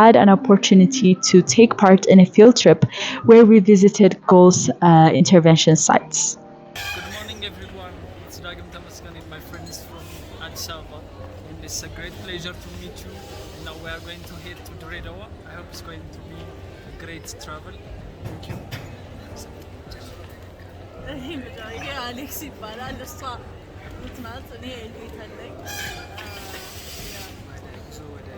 had an opportunity to take part in a field trip where we visited GOAL's intervention sites. Good morning, everyone. It's Dagim Tamaskan and my friends from Addis Ababa, and it's a great pleasure to meet you. And now we are going to head to Doredawa. I hope it's going to be a great travel. Thank you. ይሄ አሌክስ ይባላል። እሷ ምትናት እኔ ኤልቤት አለኝ።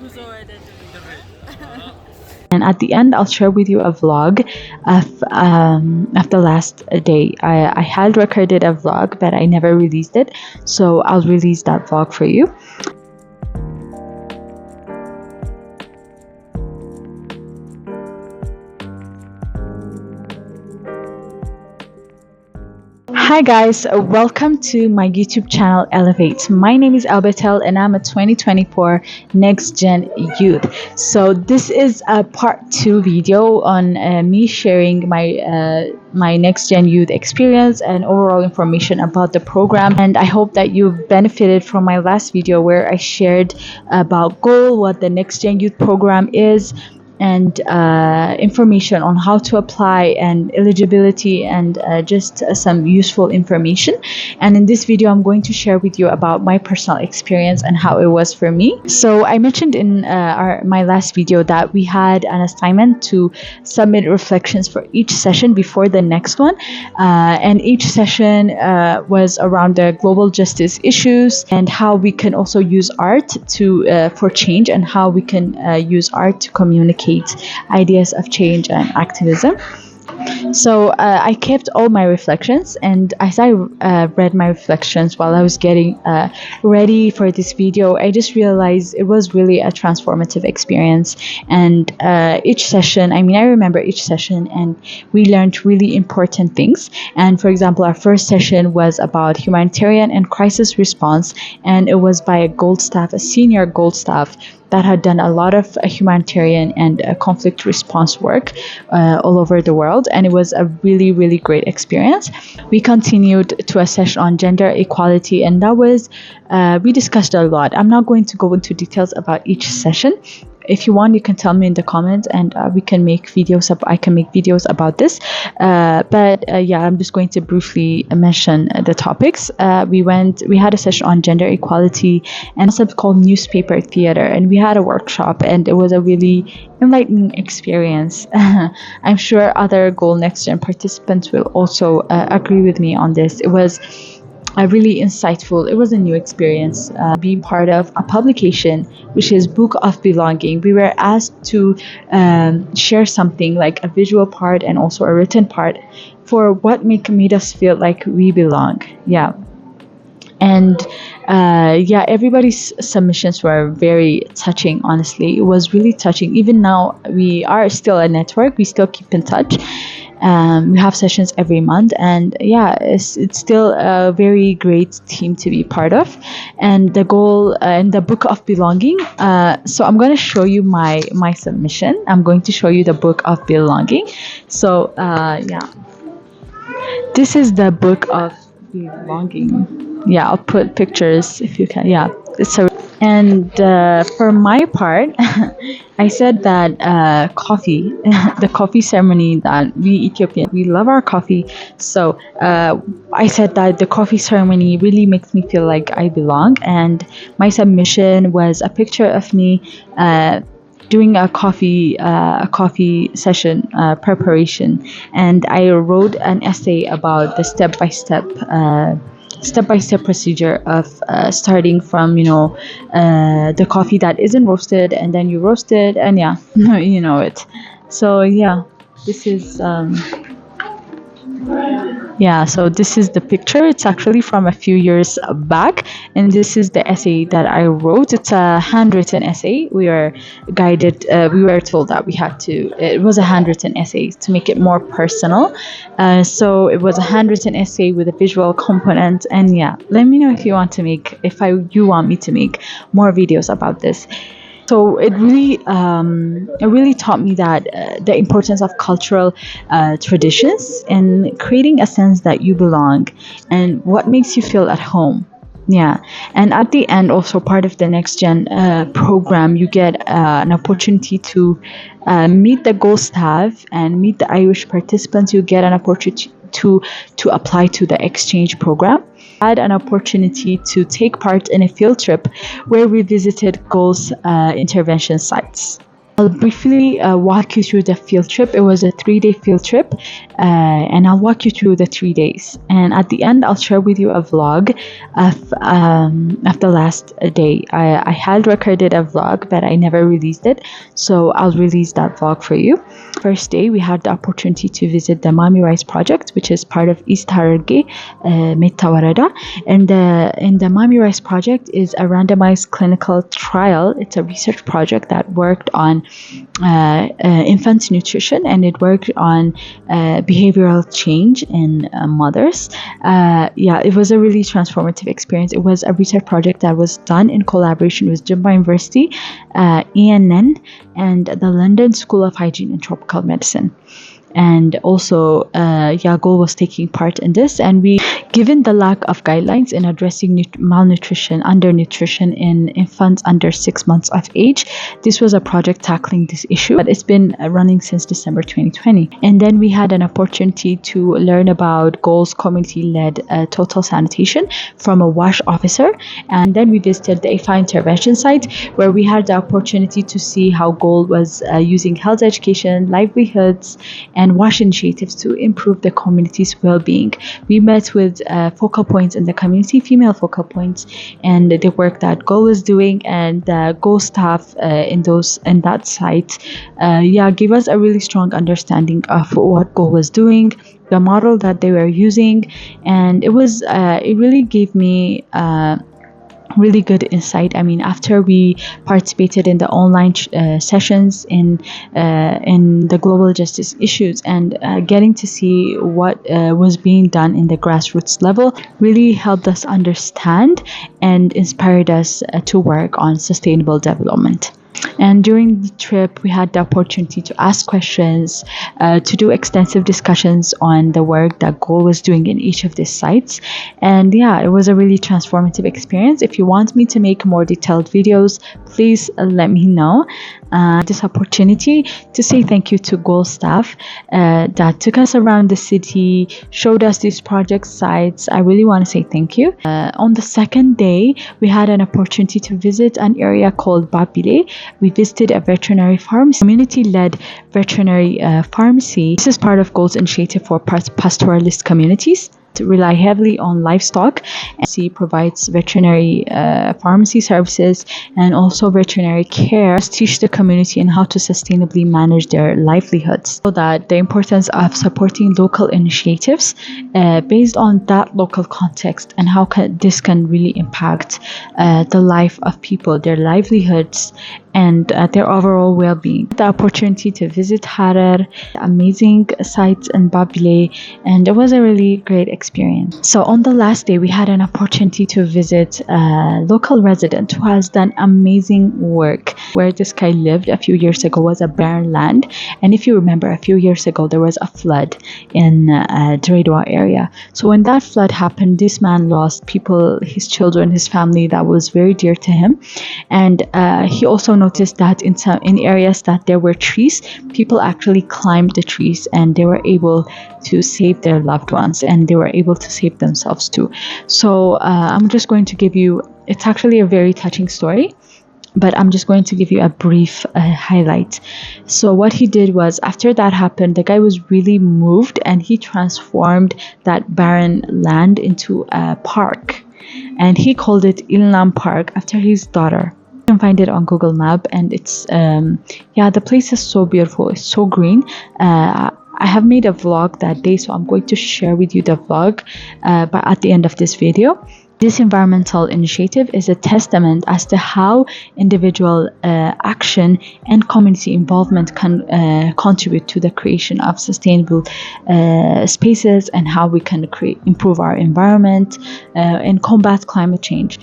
ጉዞ ወደ ድሬ And at the end, I'll share with you a vlog of the last day. I had recorded a vlog, but I never released it. So I'll release that vlog for you. Hi guys, welcome to my YouTube channel El-levate. My name is El-levate and I'm a 2024 NextGen Youth. So this is a part 2 video on me sharing my NextGen Youth experience and overall information about the program. And I hope that you've benefited from my last video where I shared about GOAL, what the NextGen Youth program is, and information on how to apply and eligibility and just some useful information. And in this video I'm going to share with you about my personal experience and how it was for me. So I mentioned in my last video that we had an assignment to submit reflections for each session before the next one, and each session was around the global justice issues and how we can also use art to for change, and how we can use art to communicate ideas of change and activism. So I kept all my reflections, and as I read my reflections while I was getting ready for this video, I just realized it was really a transformative experience. And each session, I remember each session, and we learned really important things. And for example, our first session was about humanitarian and crisis response, and it was by a GOAL staff, a senior GOAL staff that had done a lot of humanitarian and conflict response work all over the world, and it was a really, really great experience. We continued to a session on gender equality, and that was we discussed a lot. I'm not going to go into details about each session. If you want, you can tell me in the comments, and we can make videos I can make videos about this. But yeah, I'm just going to briefly mention the topics. We had a session on gender equality and a concept called newspaper theater, and we had a workshop, and it was a really enlightening experience. I'm sure other GOAL NextGen participants will also agree with me on this. It was really insightful. It was a new experience being part of a publication which is Book of Belonging. We were asked to share something like a visual part and also a written part for what made us feel like we belong. Yeah. And yeah, everybody's submissions were very touching. Honestly, it was really touching. Even now, we are still a network. We still keep in touch. We have sessions every month, and yeah, it's still a very great team to be part of. And the GOAL and the Book of Belonging. So I'm going to show you my submission. I'm going to show you the Book of Belonging. So yeah, this is the Book of Belonging. Yeah, I'll put pictures if you can. Yeah, and for my part, I said that coffee, the coffee ceremony that we Ethiopian, we love our coffee. So I said that the coffee ceremony really makes me feel like I belong. And my submission was a picture of me doing a coffee session preparation, and I wrote an essay about the step-by-step procedure of starting from the coffee that isn't roasted, and then you roast it, and yeah, you know it. So yeah, this is Yeah, so this is the picture. It's actually from a few years back, and this is the essay that I wrote. It's a handwritten essay. We were guided, we were told that we had to, it was a handwritten essay to make it more personal. So it was a handwritten essay with a visual component, and yeah, let me know if you want to make, you want me to make more videos about this. So it really taught me that the importance of cultural traditions and creating a sense that you belong and what makes you feel at home. Yeah, and at the end, also part of the Next Gen program, you get an opportunity to meet the GOAL staff and meet the Irish participants. You get an opportunity to apply to the exchange program. I had an opportunity to take part in a field trip where we visited GOAL's intervention sites. I'll briefly walk you through the field trip. It was a 3-day field trip, and I'll walk you through the 3 days. And at the end, I'll share with you a vlog of the last day. I had recorded a vlog, but I never released it, so I'll release that vlog for you. First day, we had the opportunity to visit the Mami Rice Project, which is part of East Hararghe, Metta Warada. And the Mami Rice Project is a randomized clinical trial. It's a research project that worked on infant nutrition, and it worked on behavioral change in mothers. It was a really transformative experience. It was a research project that was done in collaboration with Jimba University, ENN, and the London School of Hygiene and Tropical Medicine. And also GOAL was taking part in this, and given the lack of guidelines in addressing malnutrition, undernutrition in infants under 6 months of age, this was a project tackling this issue, but it's been running since December 2020. And then we had an opportunity to learn about GOAL's community-led total sanitation from a WASH officer, and then we visited the AFI intervention site, where we had the opportunity to see how GOAL was using health education, livelihoods, and WASH initiatives to improve the community's well-being. We met with focal points in the community, female focal points, and the work that GOAL was doing, and the GOAL staff in that site gave us a really strong understanding of what GOAL was doing, the model that they were using, and it really gave me really good insight. I mean, after we participated in the online sessions in the global justice issues, and getting to see what was being done in the grassroots level really helped us understand and inspired us to work on sustainable development. And during the trip, we had the opportunity to ask questions, to do extensive discussions on the work that GOAL was doing in each of these sites. And it was a really transformative experience. If you want me to make more detailed videos, please let me know. This opportunity to say thank you to GOAL staff that took us around the city, showed us these project sites. I really want to say thank you. On the second day, we had an opportunity to visit an area called Babile. We visited a veterinary pharmacy, community-led veterinary pharmacy. This is part of GOAL's initiative for pastoralist communities to rely heavily on livestock. She provides veterinary pharmacy services and also veterinary care to teach the community on how to sustainably manage their livelihoods. So that the importance of supporting local initiatives based on that local context, and how this can really impact the life of people, their livelihoods, and their overall well-being. The opportunity to visit Harar, amazing sites in Babile, and it was a really great experience. So on the last day, we had an opportunity to visit a local resident who has done amazing work. Where this guy lived a few years ago was a barren land, and if you remember, a few years ago there was a flood in Dredawa area. So when that flood happened, this man lost people, his children, his family that was very dear to him, and he also noticed that in areas that there were trees, people actually climbed the trees, and they were able to save their loved ones, and they were able to save themselves too. So I'm just going to give you, it's actually a very touching story, but I'm just going to give you a brief highlight. So what he did was, after that happened, the guy was really moved, and he transformed that barren land into a park, and he called it Ilnam Park after his daughter. You can find it on Google Map, and it's the place is so beautiful, it's so green. I have made a vlog that day, so I'm going to share with you the vlog but at the end of this video. This environmental initiative is a testament as to how individual action and community involvement can contribute to the creation of sustainable spaces, and how we can improve our environment and combat climate change.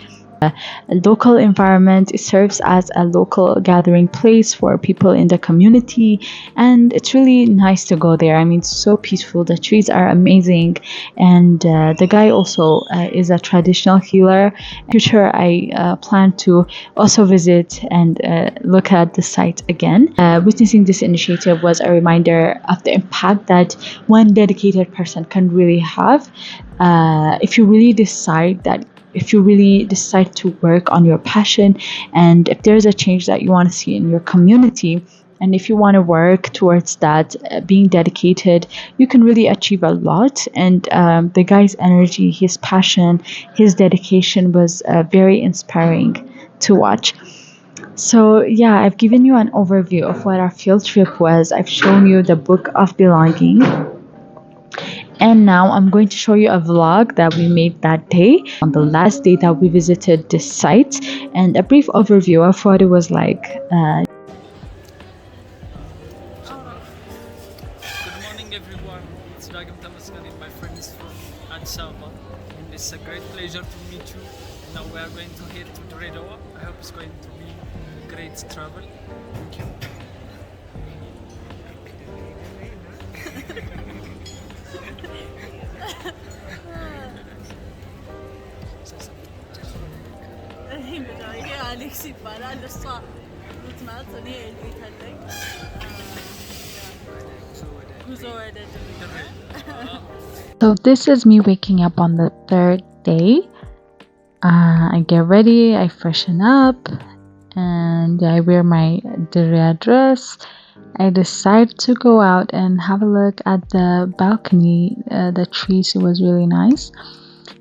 a local environment. It serves as a local gathering place for people in the community, and it's really nice to go there. I mean, it's so peaceful. The trees are amazing, and the guy also is a traditional healer. In the future, I plan to also visit and look at the site again. Witnessing this initiative was a reminder of the impact that one dedicated person can really have. If you really decide to work on your passion, and if there's a change that you want to see in your community, and if you want to work towards that, being dedicated, you can really achieve a lot. And the guy's energy, his passion, his dedication was very inspiring to watch. So yeah, I've given you an overview of what our field trip was. I've shown you the book of belonging. And now I'm going to show you a vlog that we made that day, on the last day that we visited this site, and a brief overview of what it was like. Good morning, everyone. It's and my friends from Ababa, and it's a great pleasure to meet you. Now we are going to head to Dreddawa. I hope it's going to be a great travel. Thank you. الحين بداية أليكس يبالا لسه متمات እኔ ቤት አለኝ ጉዞ ወደ ድሬዳዋ So this is me waking up on the third day. I get ready, I freshen up, and I wear my Dirya dress. I decide to go out and have a look at the balcony, the trees. It was really nice.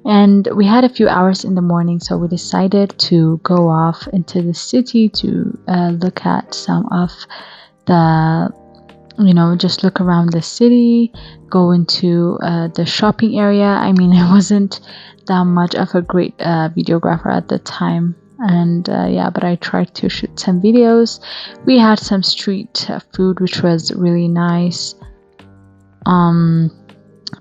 And we had a few hours in the morning, so we decided to go off into the city to look at some of the, just look around the city, go into the shopping area. I mean, I wasn't that much of a great videographer at the time. And but I tried to shoot some videos. We had some street food, which was really nice.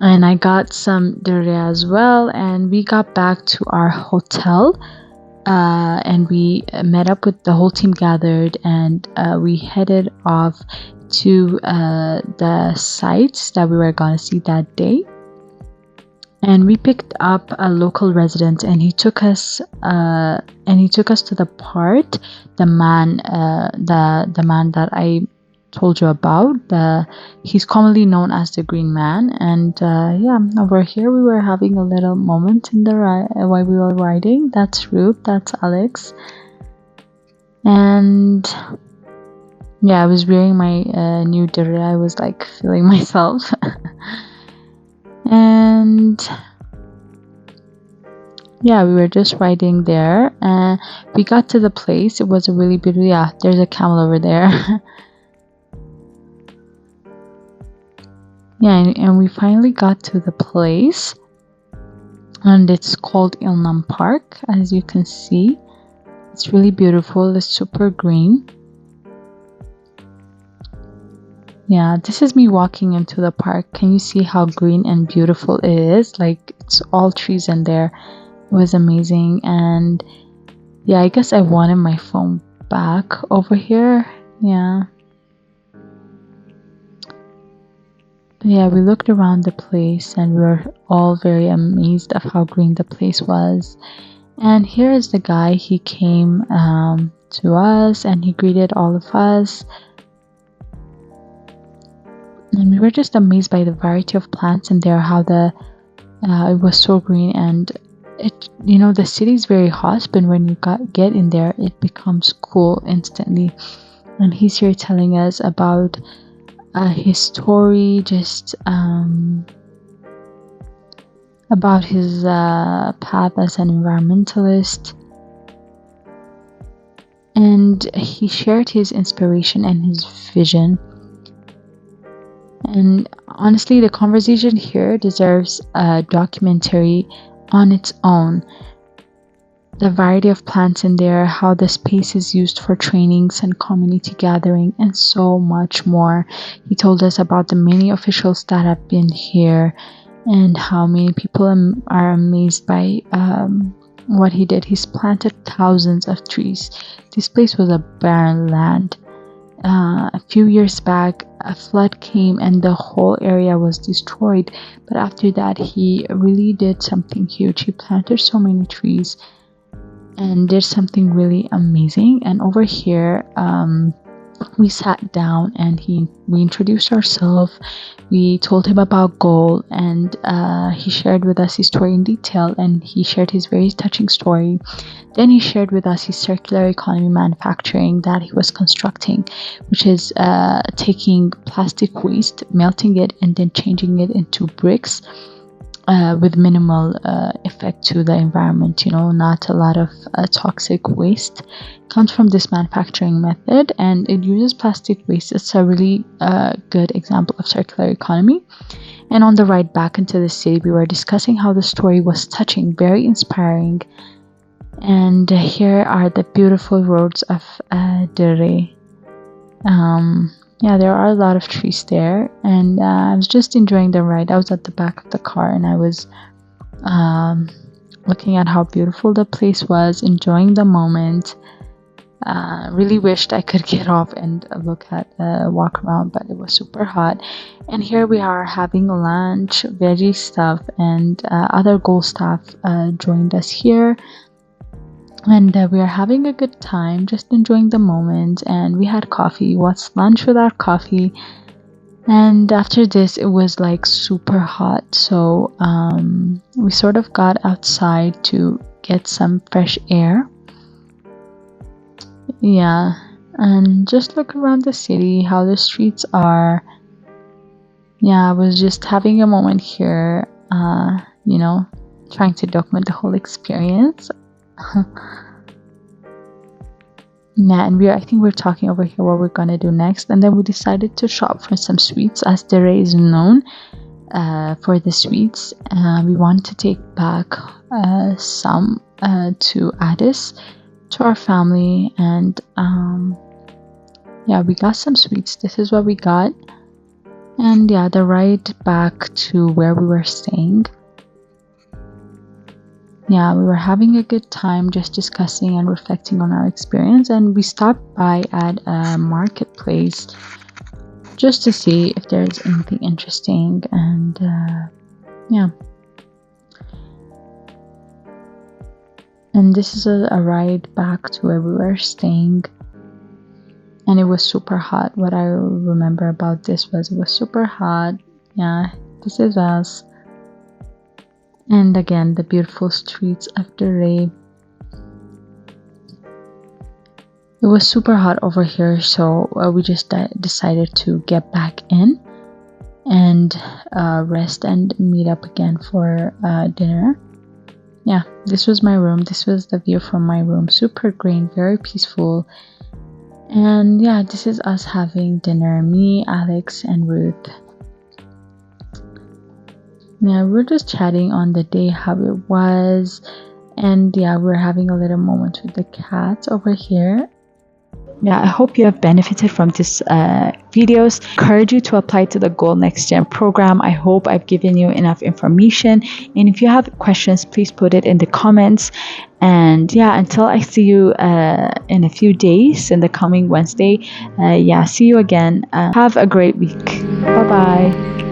And I got some dirya as well, and we got back to our hotel, and we met up with the whole team gathered, and we headed off to the sites that we were going to see that day. And we picked up a local resident, and he took us to the part, the man that I told you about. He's commonly known as the Green Man. And over here we were having a little moment in the while we were riding. That's Ruth, that's Alex, and I was wearing my new dirya. I was like feeling myself. And we were just riding there, and we got to the place. It was a really beautiful, there's a camel over there. And we finally got to the place, and it's called Ilnam Park. As you can see, it's really beautiful. It's super green. This is me walking into the park. Can you see how green and beautiful it is? Like, it's all trees in there. It was amazing. And I guess I wanted my phone back over here. We looked around the place, and we were all very amazed of how green the place was. And here is the guy. He came to us, and he greeted all of us. And we were just amazed by the variety of plants in there, how it was so green. And it, the city is very hot, but when you get in there, it becomes cool instantly. And he's here telling us about his story, just about his path as an environmentalist. And he shared his inspiration and his vision. And honestly, the conversation here deserves a documentary on its own. The variety of plants in there, how the space is used for trainings and community gathering, and so much more. He told us about the many officials that have been here, and how many people are amazed by what he did, he's planted thousands of trees. This place was a barren land. A few years back, a flood came and the whole area was destroyed. But after that, he really did something huge. He planted so many trees and did something really amazing. And over here, we sat down and we introduced ourselves. We told him about GOAL, and he shared with us his story in detail, and he shared his very touching story. Then he shared with us his circular economy manufacturing that he was constructing, which is taking plastic waste, melting it, and then changing it into bricks with minimal effect to the environment. Not a lot of toxic waste comes from this manufacturing method, and it uses plastic waste. It's a really good example of circular economy. And on the ride back into the city, we were discussing how the story was touching, very inspiring. And here are the beautiful roads of Dere. There are a lot of trees there, and I was just enjoying the ride. I was at the back of the car, and I was looking at how beautiful the place was, enjoying the moment. Really wished I could get off and walk around, but it was super hot. And here we are having lunch, veggie stuff, and other GOAL staff joined us here. And we are having a good time, just enjoying the moment. And we had coffee. What's lunch without coffee? And after this, it was like super hot. So we sort of got outside to get some fresh air. Yeah, and just look around the city, how the streets are. Yeah, I was just having a moment here, trying to document the whole experience. And I think we're talking over here what we're gonna do next, and then we decided to shop for some sweets, as Dere is known for the sweets. We want to take back some to Addis, to our family, and we got some sweets. This is what we got. And the ride back to where we were staying, we were having a good time, just discussing and reflecting on our experience. And we stopped by at a marketplace just to see if there's anything interesting. And and this is a ride back to where we were staying, and it was super hot. What I remember about this was it was super hot. This is us. And again, the beautiful streets of Dere. It was super hot over here, so we just decided to get back in and rest and meet up again for dinner. This was my room. This was the view from my room. Super green, very peaceful. And this is us having dinner. Me, Alex, and Ruth. We're just chatting on the day, how it was. And we're having a little moment with the cats over here. I hope you have benefited from this videos. Encourage you to apply to the GOAL NextGen program. I hope I've given you enough information. And if you have questions, please put it in the comments. And until I see you in a few days, in the coming Wednesday, see you again. Have a great week. Bye-bye.